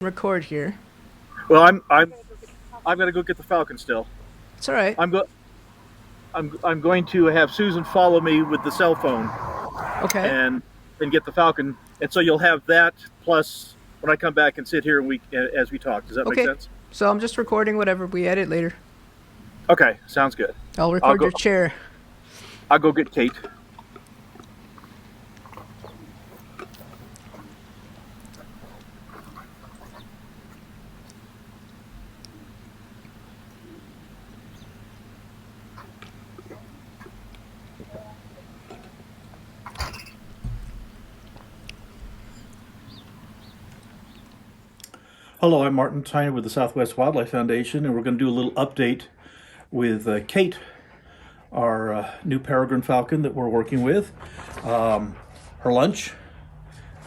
Record here. Well, I'm gonna go get the falcon still. It's all right. I'm going to have Susan follow me with the cell phone Okay. and get the falcon, and so you'll have that plus when I come back and sit here and we as we talk. Does that make Okay. sense? So I'm just recording whatever we edit later. Okay, sounds good. I'll record go- your chair. I'll go get Kate. Hello, I'm Martin Tyner with the Southwest Wildlife Foundation, and we're going to do a little update with Kate, our new peregrine falcon that we're working with. Her lunch,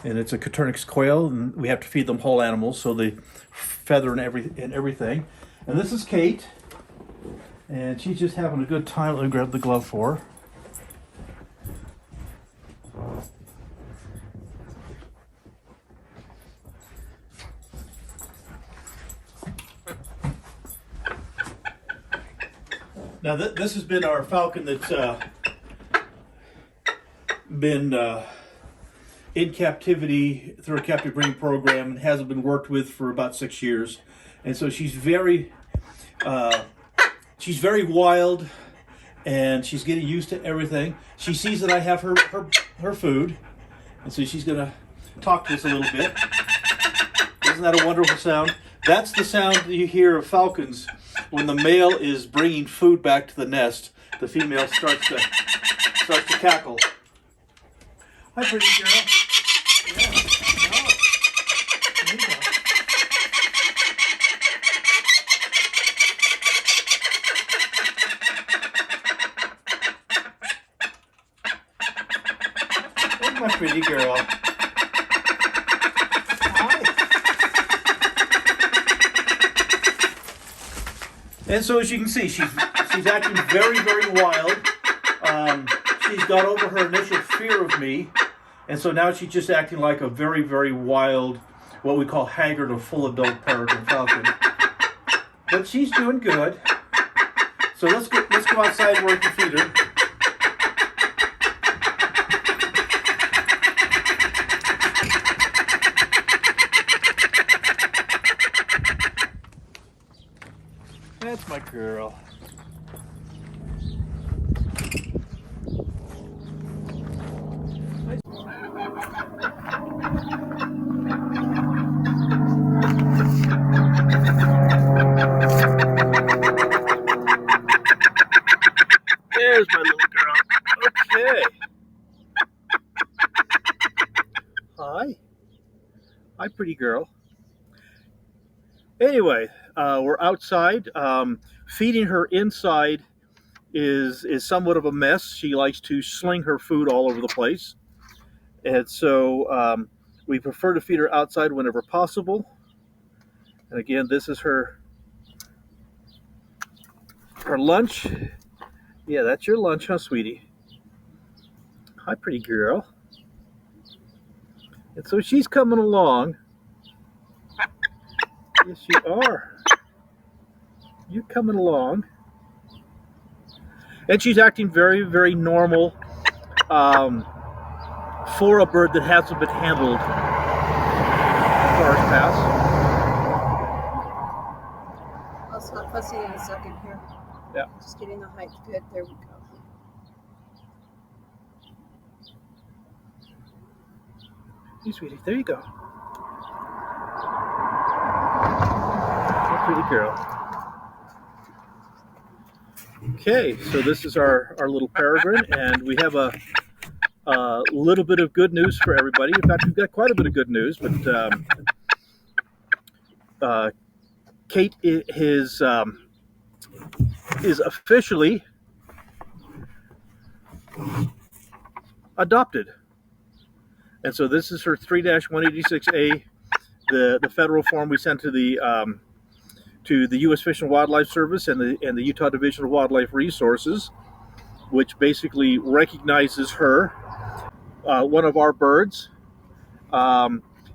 and it's a Coturnix quail, and we have to feed them whole animals, so the feather and everything. And this is Kate, and she's just having a good time. Let me grab the glove for her. Now this has been our falcon that's been in captivity through a captive breeding program and hasn't been worked with for about 6 years, and so she's very wild, and she's getting used to everything. She sees that I have her food, and so she's gonna talk to us a little bit. Isn't that a wonderful sound? That's the sound that you hear of falcons when the male is bringing food back to the nest. The female starts to cackle. Hi, pretty girl. Yeah. Oh. There you go. There's my pretty girl. And so, as you can see, she's acting very, very wild. She's got over her initial fear of me, and so now she's just acting like a very, very wild, what we call haggard or full adult peregrine falcon. But she's doing good. So let's go outside where we can feed her. That's my girl. There's my little girl. Okay. Hi. Hi, pretty girl. Anyway, we're outside. Feeding her inside is somewhat of a mess. She likes to sling her food all over the place, and so we prefer to feed her outside whenever possible. And again, this is her lunch. Yeah, that's your lunch, huh, sweetie? Hi, pretty girl. And so she's coming along. Yes, you are. You're coming along. And she's acting very, very normal for a bird that hasn't been handled far as past. I'll stop fussing in a second here. Yeah. Just getting the height good. There we go. Hey, sweetie, there you go. Pretty girl. Okay, so this is our little peregrine, and we have a little bit of good news for everybody. In fact, we've got quite a bit of good news, but Kate is officially adopted. And so this is her 3-186A, the federal form we sent to the U.S. Fish and Wildlife Service and the Utah Division of Wildlife Resources, which basically recognizes her, one of our birds,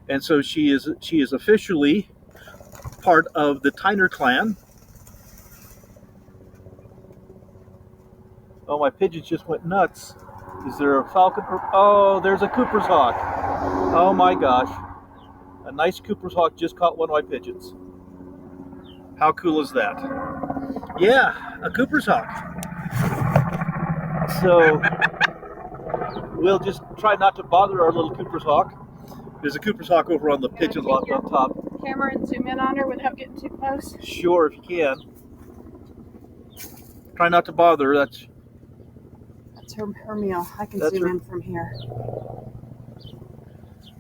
and so she is officially part of the Tyner clan. Oh, my pigeons just went nuts. Is there a falcon? Oh, there's a Cooper's hawk. Oh my gosh. A nice Cooper's hawk just caught one of my pigeons. How cool is that? Yeah, a Cooper's hawk. So we'll just try not to bother our little Cooper's hawk. There's a Cooper's hawk over on the pigeon loft on top. Camera and zoom in on her without getting too close. Sure, if you can. Try not to bother her. That's Her meal. I can That's zoom her- in from here.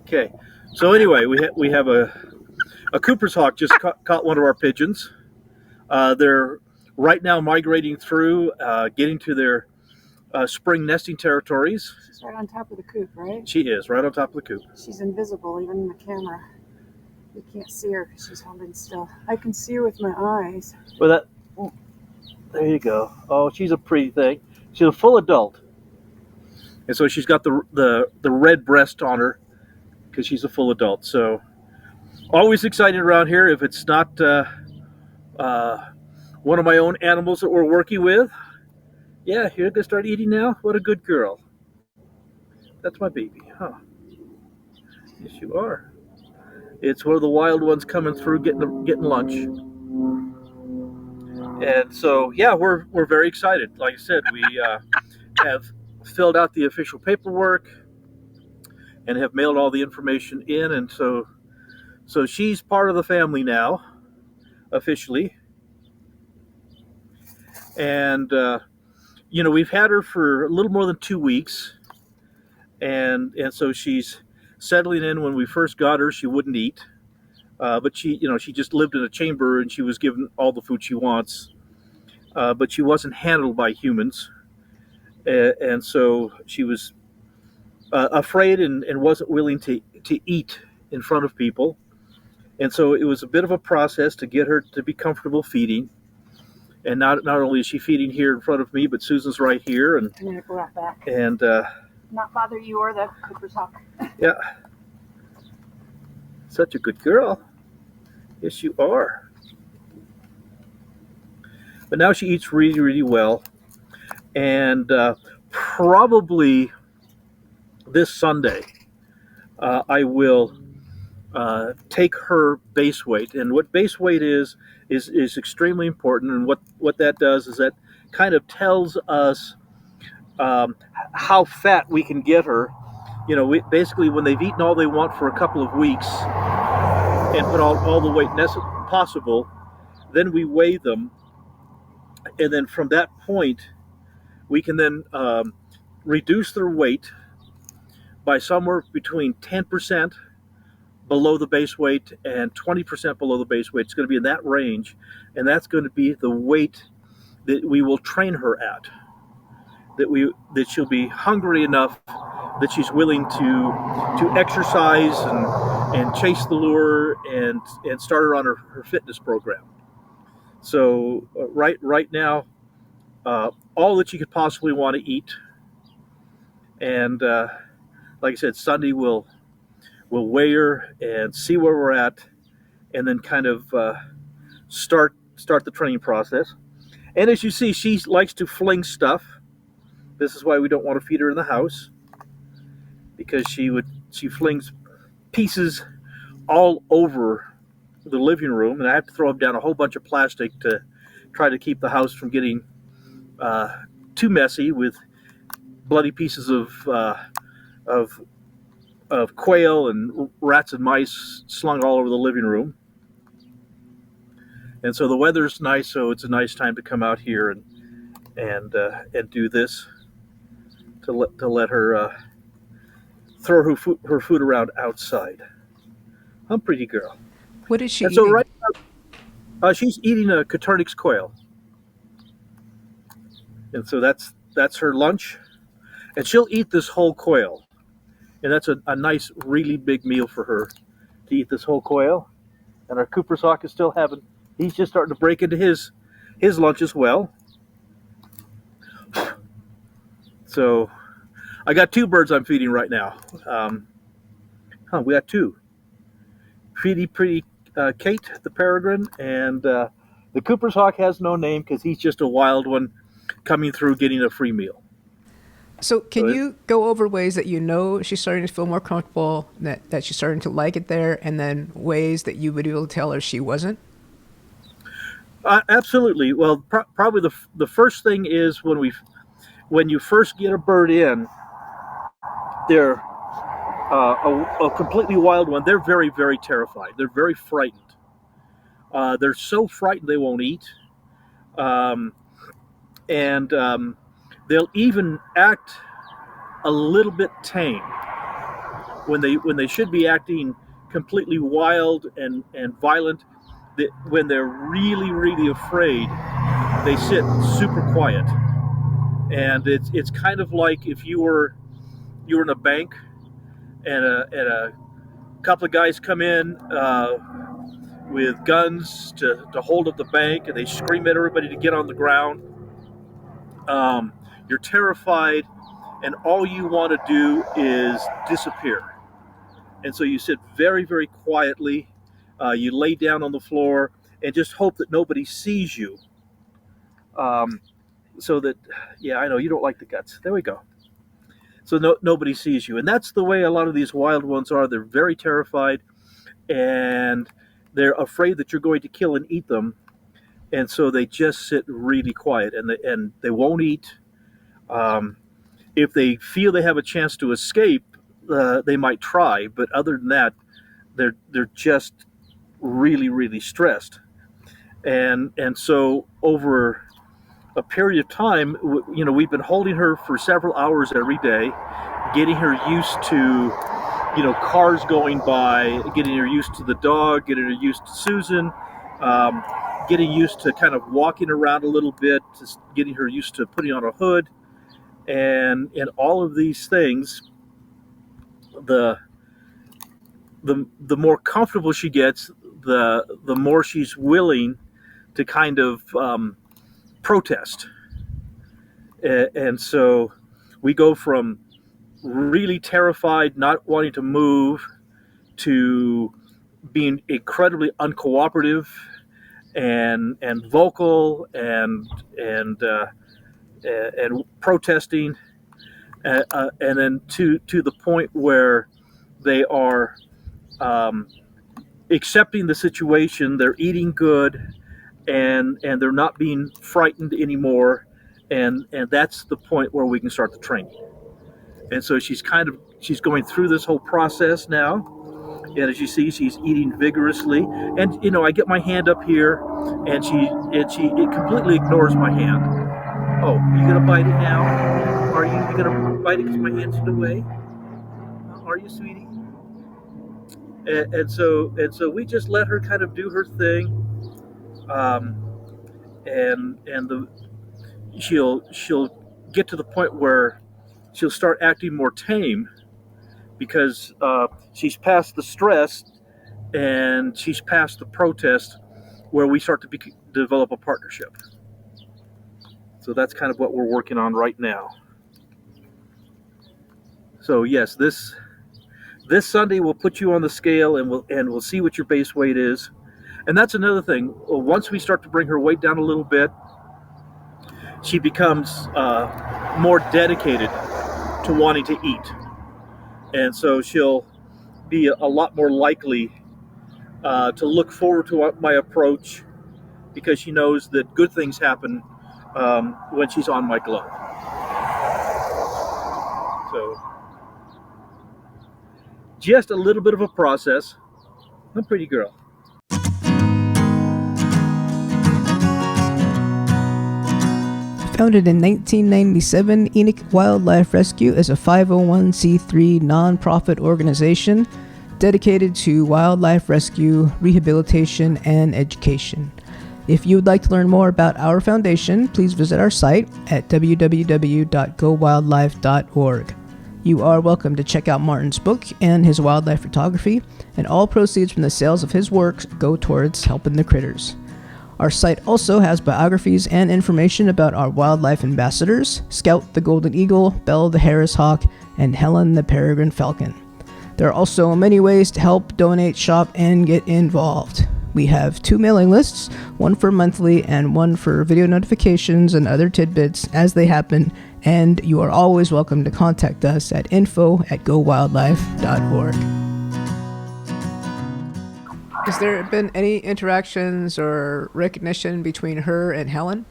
okay. So anyway, we have a Cooper's hawk just caught one of our pigeons. They're right now migrating through, getting to their spring nesting territories. She's right on top of the coop, right? She is right on top of the coop. She's invisible, even in the camera. You can't see her because she's holding still. I can see her with my eyes. Well, there you go. Oh, she's a pretty thing. She's a full adult, and so she's got the red breast on her because she's a full adult. So always excited around here if it's not one of my own animals that we're working with. Yeah, you're gonna start eating now. What a good girl. That's my baby, huh? Yes, you are. It's one of the wild ones coming through, getting lunch. And so, yeah, we're very excited. Like I said, we have filled out the official paperwork and have mailed all the information in, and so she's part of the family now, officially. And we've had her for a little more than 2 weeks, and so she's settling in. When we first got her, she wouldn't eat. But she just lived in a chamber and she was given all the food she wants. But she wasn't handled by humans. And so she was afraid and wasn't willing to eat in front of people. And so it was a bit of a process to get her to be comfortable feeding. And not only is she feeding here in front of me, but Susan's right here. And I'm going to go out back. And Not bother you or the Cooper's hawk. yeah. Such a good girl. Yes, you are. But now she eats really, really well. And probably this Sunday, I will take her base weight. And what base weight is extremely important. And what that does is that kind of tells us how fat we can get her. Basically, when they've eaten all they want for a couple of weeks and put all the weight possible, then we weigh them, and then from that point, we can then reduce their weight by somewhere between 10% below the base weight and 20% below the base weight. It's going to be in that range, and that's going to be the weight that we will train her at. That she'll be hungry enough that she's willing to exercise and chase the lure and start her on her fitness program. So right now, all that she could possibly want to eat. And like I said, Sunday we'll weigh her and see where we're at, and then kind of start the training process. And as you see, she likes to fling stuff. This is why we don't want to feed her in the house, because she flings pieces all over the living room, and I have to throw them down a whole bunch of plastic to try to keep the house from getting too messy with bloody pieces of quail and rats and mice slung all over the living room. And so the weather's nice, so it's a nice time to come out here and do this. To let her throw her food around outside. I'm a pretty girl. What is she and eating? So right now, she's eating a Coturnix quail, and so that's her lunch, and she'll eat this whole quail, and that's a nice, really big meal for her to eat this whole quail. And our Cooper's hawk is still he's just starting to break into his lunch as well. So I got 2 birds I'm feeding right now. We got 2. pretty Kate the Peregrine, and the Cooper's Hawk has no name because he's just a wild one coming through getting a free meal. So can you go over ways that she's starting to feel more comfortable, that she's starting to like it there, and then ways that you would be able to tell her she wasn't? Absolutely. Well, probably the first thing is when you first get a bird in, they're a completely wild one. They're very, very terrified. They're very frightened. They're so frightened they won't eat, and they'll even act a little bit tame when they should be acting completely wild and violent. When they're really, really afraid, they sit super quiet, and it's kind of like if you were in a bank and a couple of guys come in with guns to hold up the bank, and they scream at everybody to get on the ground. You're terrified, and all you want to do is disappear. And so you sit very, very quietly. You lay down on the floor and just hope that nobody sees you. So that, yeah, I know you don't like the guts. There we go. So nobody sees you. And that's the way a lot of these wild ones are. They're very terrified, and they're afraid that you're going to kill and eat them. And so they just sit really quiet, and they won't eat. If they feel they have a chance to escape, they might try. But other than that, they're just really, really stressed. And so over a period of time, we've been holding her for several hours every day, getting her used to, cars going by, getting her used to the dog, getting her used to Susan, getting used to kind of walking around a little bit, just getting her used to putting on a hood, and all of these things. The more comfortable she gets, the more she's willing to kind of protest. And so we go from really terrified, not wanting to move, to being incredibly uncooperative and vocal and protesting, and then to the point where they are accepting the situation. They're eating good, and they're not being frightened anymore, and that's the point where we can start the training. And so she's going through this whole process now, and as you see, she's eating vigorously. And I get my hand up here, and it completely ignores my hand. Oh, are you gonna bite it now? Are you gonna bite it because my hand's in the way? Are you, sweetie? And so we just let her kind of do her thing, she'll get to the point where she'll start acting more tame, because she's past the stress and she's past the protest, where we start to develop a partnership. So that's kind of what we're working on right now. So yes, this Sunday we'll put you on the scale, and we'll see what your base weight is. And that's another thing. Once we start to bring her weight down a little bit, she becomes more dedicated to wanting to eat. And so she'll be a lot more likely to look forward to my approach, because she knows that good things happen when she's on my glove. So just a little bit of a process. A pretty girl. Founded in 1997, Enoch Wildlife Rescue is a 501c3 nonprofit organization dedicated to wildlife rescue, rehabilitation, and education. If you would like to learn more about our foundation, please visit our site at www.gowildlife.org. You are welcome to check out Martin's book and his wildlife photography, and all proceeds from the sales of his works go towards helping the critters. Our site also has biographies and information about our wildlife ambassadors, Scout the Golden Eagle, Belle the Harris Hawk, and Helen the Peregrine Falcon. There are also many ways to help, donate, shop, and get involved. We have 2 mailing lists, one for monthly and one for video notifications and other tidbits as they happen, and you are always welcome to contact us at info@gowildlife.org. Has there been any interactions or recognition between her and Helen?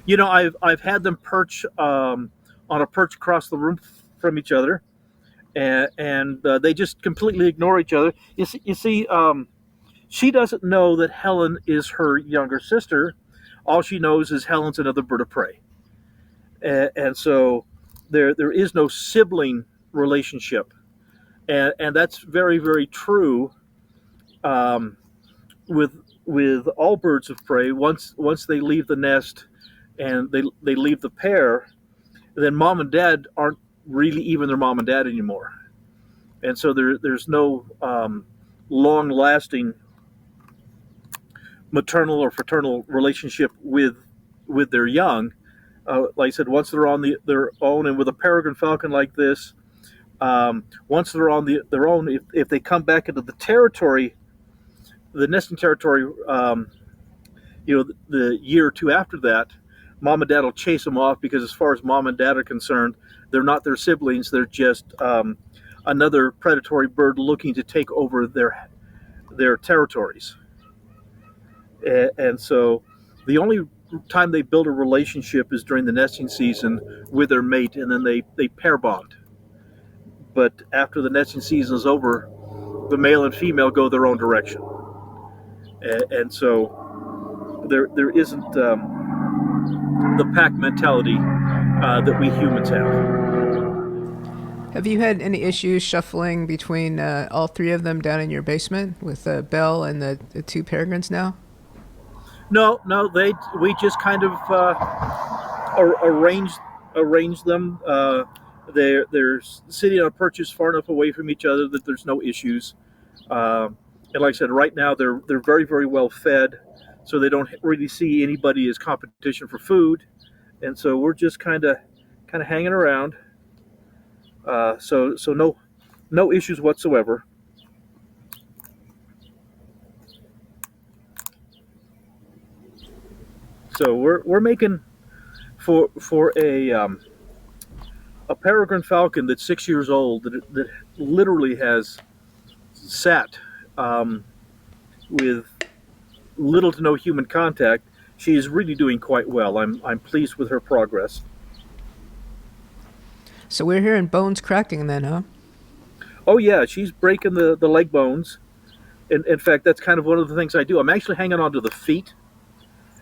You know, I've had them perch on a perch across the room from each other, and they just completely ignore each other. You see, she doesn't know that Helen is her younger sister. All she knows is Helen's another bird of prey, and so there is no sibling relationship, and that's very, very true with all birds of prey. Once they leave the nest and they leave the pair, then mom and dad aren't really even their mom and dad anymore, and so there's no long-lasting maternal or fraternal relationship with their young. Like I said, once they're on their own, and with a peregrine falcon like this, once they're on their own, if they come back into the territory, the nesting territory, the year or two after that, mom and dad will chase them off, because as far as mom and dad are concerned, they're not their siblings. They're just another predatory bird looking to take over their territories. And so the only time they build a relationship is during the nesting season with their mate, and then they pair bond. But after the nesting season is over, the male and female go their own direction. And so there isn't the pack mentality that we humans have. Have you had any issues shuffling between all 3 of them down in your basement with Belle and the 2 peregrines now? No, we just kind of arrange them. They're sitting on perches far enough away from each other that there's no issues. And like I said, right now they're very, very well fed, so they don't really see anybody as competition for food, and so we're just kind of hanging around. So no issues whatsoever. So we're making for a peregrine falcon that's 6 years old, that literally has sat with little to no human contact. She is really doing quite well. I'm pleased with her progress. So we're hearing bones cracking then, huh? Oh yeah, she's breaking the leg bones. In fact, that's kind of one of the things I do. I'm actually hanging on to the feet,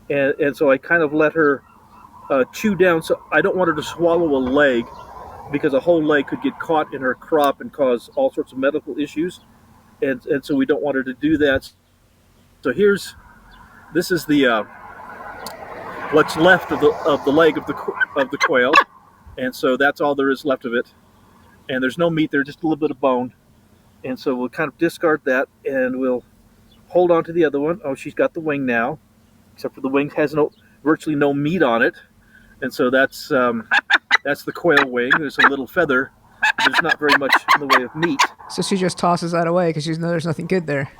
and so I kind of let her chew down. So I don't want her to swallow a leg, because a whole leg could get caught in her crop and cause all sorts of medical issues, and so we don't want her to do that. So this is the what's left of the leg of the quail, and so that's all there is left of it. And there's no meat there, just a little bit of bone. And so we'll kind of discard that, and we'll hold on to the other one. Oh, she's got the wing now, except for the wing has virtually no meat on it, and so that's the quail wing. There's a little feather. There's not very much in the way of meat. So she just tosses that away because she knows there's nothing good there.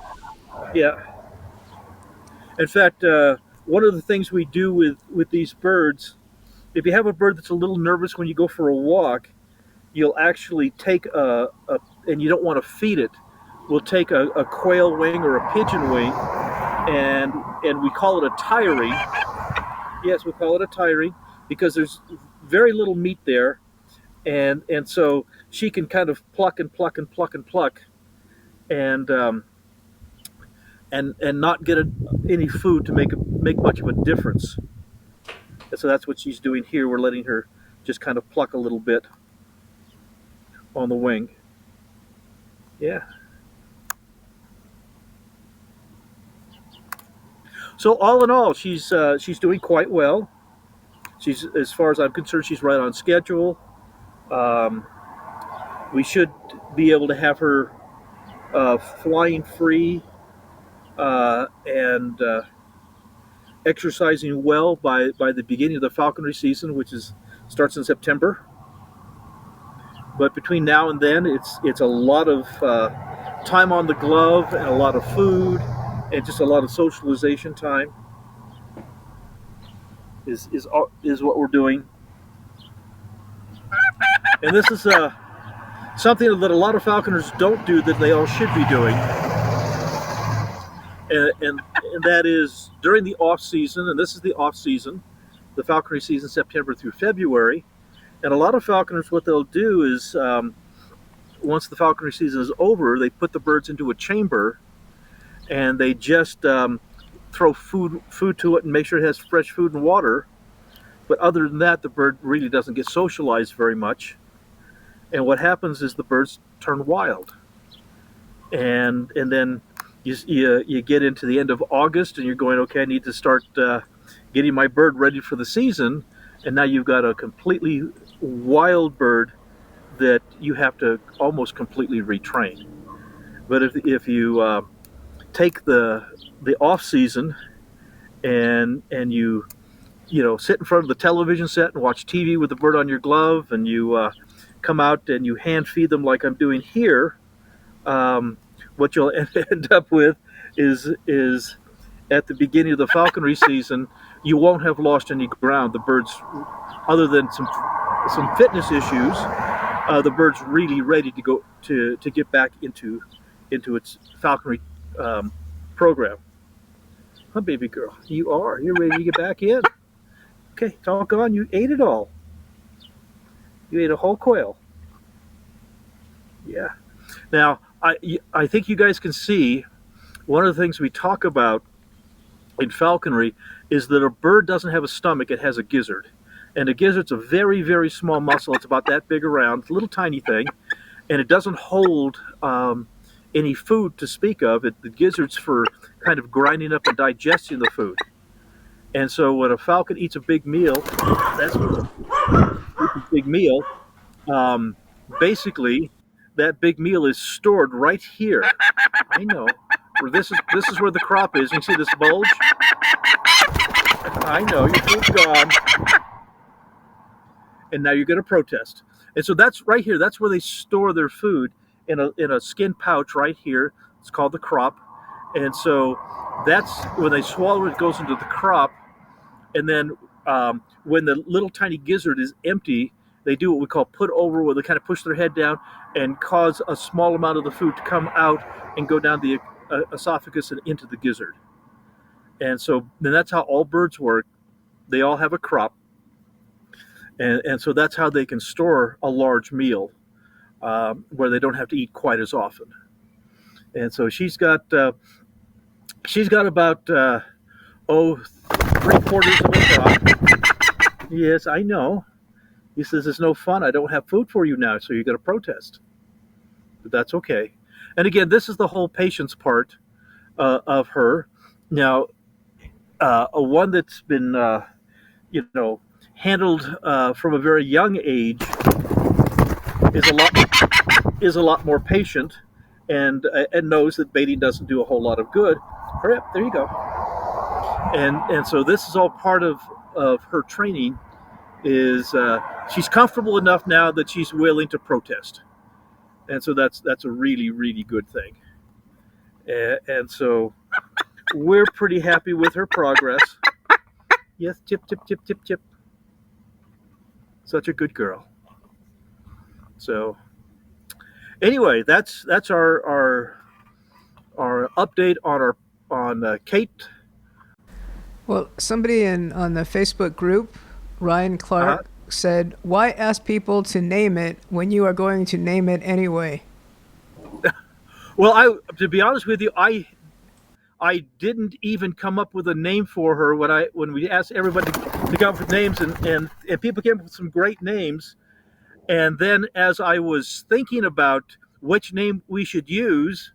Yeah. In fact, one of the things we do with these birds, if you have a bird that's a little nervous when you go for a walk, you'll actually take and you don't want to feed it, we'll take a quail wing or a pigeon wing, and we call it a tiring. Yes, we call it a tiring, because there's very little meat there, and so she can kind of pluck and pluck and pluck and pluck, and not get any food to make much of a difference. And so that's what she's doing here. We're letting her just kind of pluck a little bit on the wing. Yeah. So all in all, she's doing quite well. She's, as far as I'm concerned, she's right on schedule. We should be able to have her flying free and exercising well by the beginning of the falconry season, which starts in September. But between now and then, it's a lot of time on the glove and a lot of food and just a lot of socialization time is what we're doing. And this is something that a lot of falconers don't do that they all should be doing. And that is during the off season, and this is the off season, the falconry season, September through February. And a lot of falconers, what they'll do is once the falconry season is over, they put the birds into a chamber and they just throw food to it and make sure it has fresh food and water. But other than that, the bird really doesn't get socialized very much. And what happens is the birds turn wild. And then you get into the end of August and you're going, okay, I need to start getting my bird ready for the season. And now you've got a completely wild bird that you have to almost completely retrain. But if you take the off season and you sit in front of the television set and watch TV with the bird on your glove, and you come out and you hand feed them like I'm doing here, what you'll end up with is at the beginning of the falconry season, you won't have lost any ground. The birds, other than some fitness issues, the bird's really ready to go to get back into its falconry program. Huh, baby girl, you're ready to get back in. Okay, it's all gone. You ate it all. You ate a whole quail. Yeah. Now, I think you guys can see one of the things we talk about in falconry is that a bird doesn't have a stomach, it has a gizzard. And a gizzard's a very, very small muscle. It's about that big around, it's a little tiny thing, and it doesn't hold any food to speak of. The gizzard's for kind of grinding up and digesting the food. And so when a falcon eats a big meal, basically that big meal is stored right here. I know. This is where the crop is. You see this bulge? I know, your food's gone. And now you're going to protest. And so that's right here. That's where they store their food in a skin pouch right here. It's called the crop. And so that's when they swallow it, it goes into the crop. And then when the little tiny gizzard is empty, they do what we call put over, where they kind of push their head down and cause a small amount of the food to come out and go down the esophagus and into the gizzard. And so then that's how all birds work. They all have a crop. And so that's how they can store a large meal where they don't have to eat quite as often. And so she's got about 3/4 of a crop. Yes, I know. He says, it's no fun. I don't have food for you now, so you're going to protest. But that's okay. And again, this is the whole patience part of her. Now, one that's been, handled from a very young age is a lot more patient and knows that baiting doesn't do a whole lot of good. Hurry up, there you go. And so this is all part of her training. Is she's comfortable enough now that she's willing to protest, and so that's a really, really good thing. And so we're pretty happy with her progress. Yes, tip, tip, tip, tip, tip. Such a good girl. So anyway, that's our update on Kate. Well, somebody on the Facebook group, Ryan Clark, said, "Why ask people to name it when you are going to name it anyway?" Well, to be honest with you, I didn't even come up with a name for her when we asked everybody to come up with names, and people came up with some great names. And then as I was thinking about which name we should use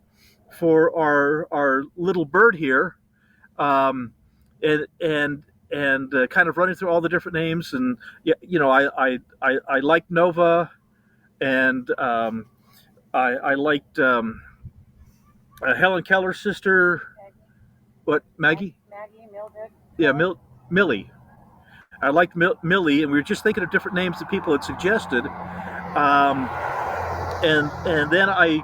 for our little bird here, and kind of running through all the different names, and I liked Nova, and I liked Helen Keller's sister. What, Maggie? Maggie, Mildred. Yeah, Millie. I liked Millie, and we were just thinking of different names that people had suggested. and then I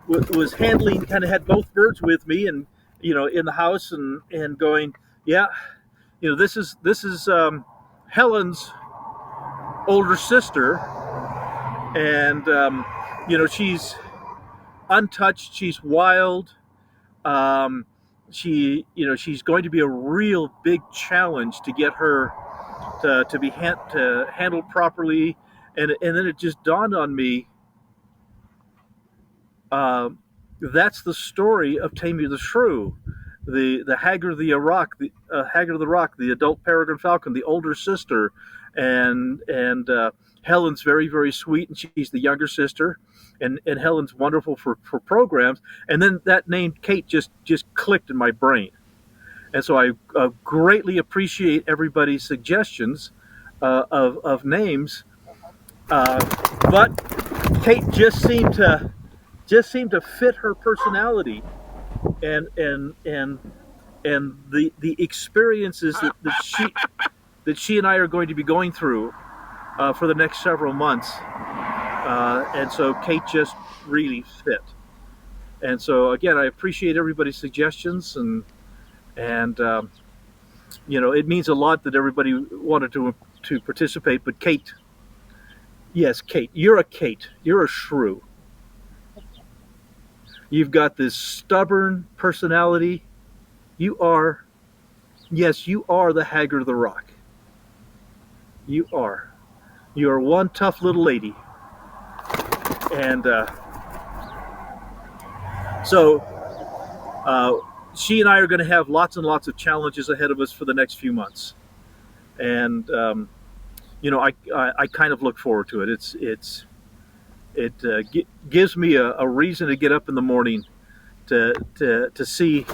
was handling, kind of had both birds with me, and in the house, and going, yeah, this is Helen's older sister, and she's untouched, she's wild. um, she's going to be a real big challenge to get her to handled properly. And then it just dawned on me, uh, that's the story of Tammy the Shrew, the Haggard of the Rock, the adult peregrine falcon, the older sister, and Helen's very, very sweet, and she's the younger sister, and Helen's wonderful for programs. And then that name Kate just clicked in my brain, and so I greatly appreciate everybody's suggestions of names, but Kate just seemed to fit her personality, and the experiences that she and I are going to be going through for the next several months. And so Kate just really fit. And so again, I appreciate everybody's suggestions, and it means a lot that everybody wanted to participate. But Kate, yes, Kate, you're a shrew. You've got this stubborn personality. You are the Haggard of the Rock. You are one tough little lady. And so she and I are going to have lots and lots of challenges ahead of us for the next few months. And I kind of look forward to it. It gives me a reason to get up in the morning to see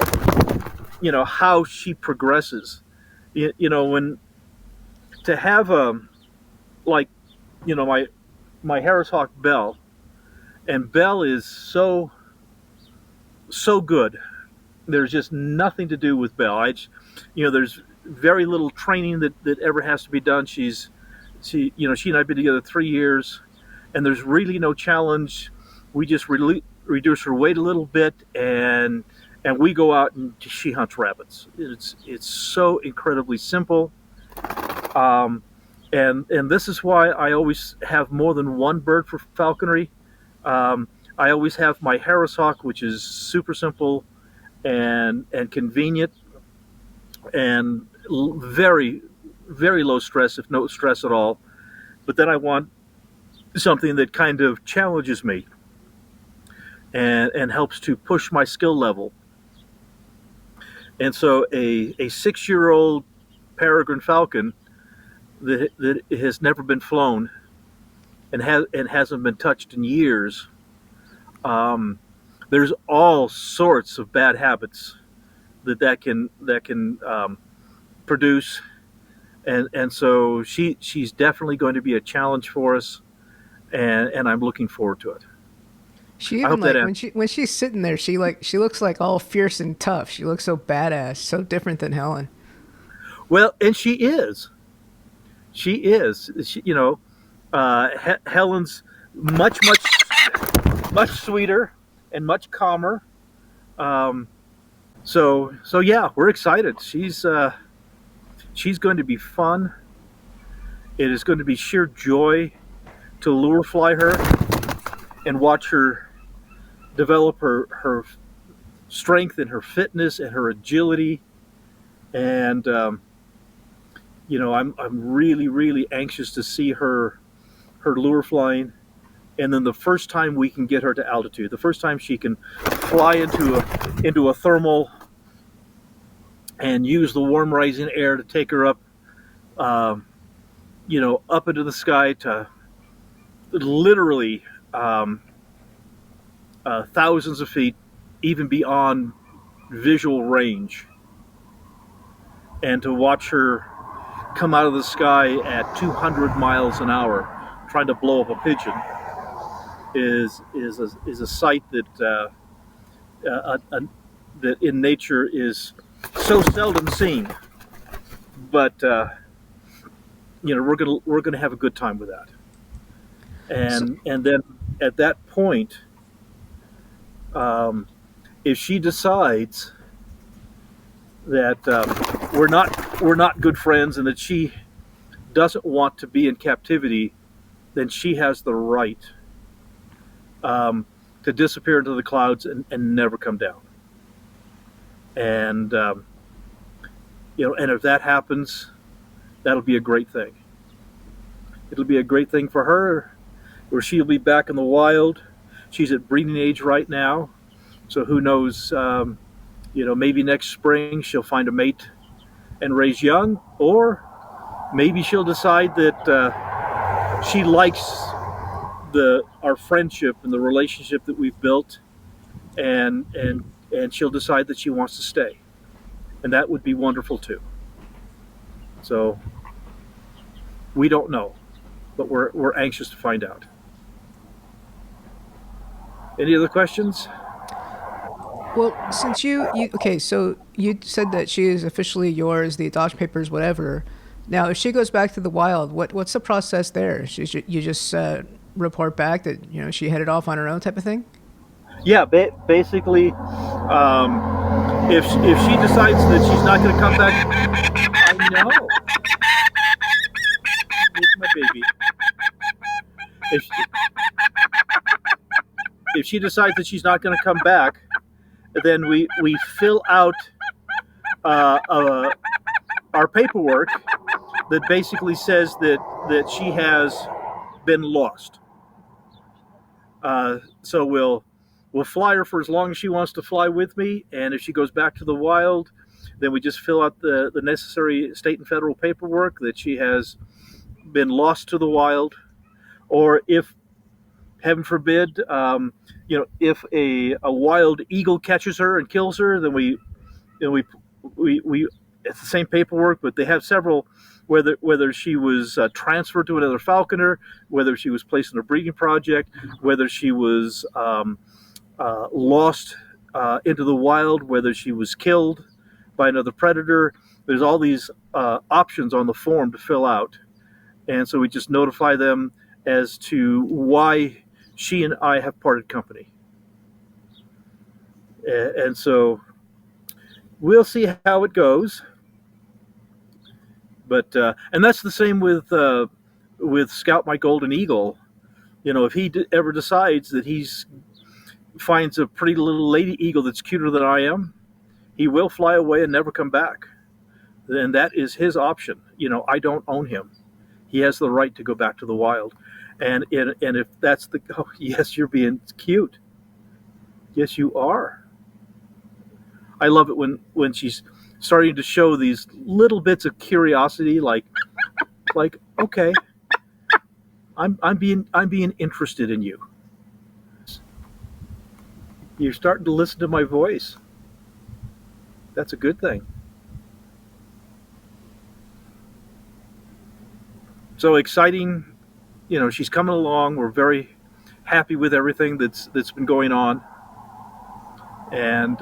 how she progresses. When to have like my Harris Hawk Belle, and Belle is so good. There's just nothing to do with Belle. There's very little training that ever has to be done. She and I have been together 3 years, and there's really no challenge. We just reduce her weight a little bit, and we go out and she hunts rabbits. It's so incredibly simple. And this is why I always have more than one bird for falconry. I always have my Harris Hawk, which is super simple and convenient, and very, very low stress, if no stress at all. But then I want something that kind of challenges me and helps to push my skill level. And so a 6-year-old peregrine falcon that has never been flown and hasn't been touched in years, there's all sorts of bad habits that can produce, and so she's definitely going to be a challenge for us, and I'm looking forward to it. She even when she's sitting there, she looks like all fierce and tough. She looks so badass, so different than Helen. Well, and she is. Helen's much sweeter and much calmer. So yeah, we're excited. She's going to be fun. It is going to be sheer joy to lure fly her and watch her develop her strength and her fitness and her agility. And I'm really, really anxious to see her lure flying. And then the first time we can get her to altitude, the first time she can fly into a thermal and use the warm rising air to take her up, up into the sky to literally thousands of feet, even beyond visual range, and to watch her come out of the sky at 200 miles an hour trying to blow up a pigeon is a sight that in nature is so seldom seen. But we're gonna have a good time with that. And at that point, if she decides that we're not good friends and that she doesn't want to be in captivity, then she has the right to disappear into the clouds and never come down. And and if that happens, that'll be a great thing. It'll be a great thing for her, where she'll be back in the wild. She's at breeding age right now, so who knows? Maybe next spring she'll find a mate and raise young, or maybe she'll decide that she likes our friendship and the relationship that we've built, and she'll decide that she wants to stay, and that would be wonderful too. So we don't know, but we're anxious to find out. Any other questions? Well, since you okay, so you said that she is officially yours, the adoption papers, whatever. Now, if she goes back to the wild, what's the process there? You just report back that she headed off on her own, type of thing. Yeah, basically, if she decides that she's not going to come back, I know. It's my baby. If she decides that she's not going to come back, then we fill out our paperwork that basically says that she has been lost. So we'll fly her for as long as she wants to fly with me, and if she goes back to the wild, then we just fill out the necessary state and federal paperwork that she has been lost to the wild. Or if, heaven forbid, if a wild eagle catches her and kills her, then we it's the same paperwork, but they have several, whether she was transferred to another falconer, whether she was placed in a breeding project, whether she was lost into the wild, whether she was killed by another predator. There's all these options on the form to fill out, and so we just notify them as to why she and I have parted company. And so we'll see how it goes. But and that's the same with Scout My Golden Eagle. If he ever decides that he's finds a pretty little lady eagle that's cuter than I am, he will fly away and never come back. And that is his option. I don't own him. He has the right to go back to the wild. And if that's yes, you're being cute. Yes, you are. I love it when she's starting to show these little bits of curiosity, like okay, I'm being interested in you. You're starting to listen to my voice. That's a good thing. So exciting, she's coming along. We're very happy with everything that's been going on. And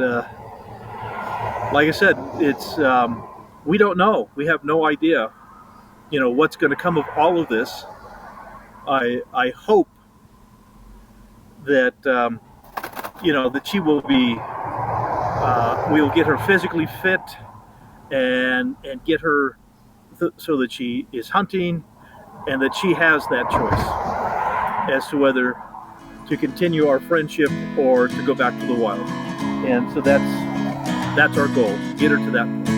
like I said, it's we don't know. We have no idea, what's going to come of all of this. I hope that that she will be. We'll get her physically fit and get her so that she is hunting, and that she has that choice as to whether to continue our friendship or to go back to the wild. And so that's our goal, get her to that point.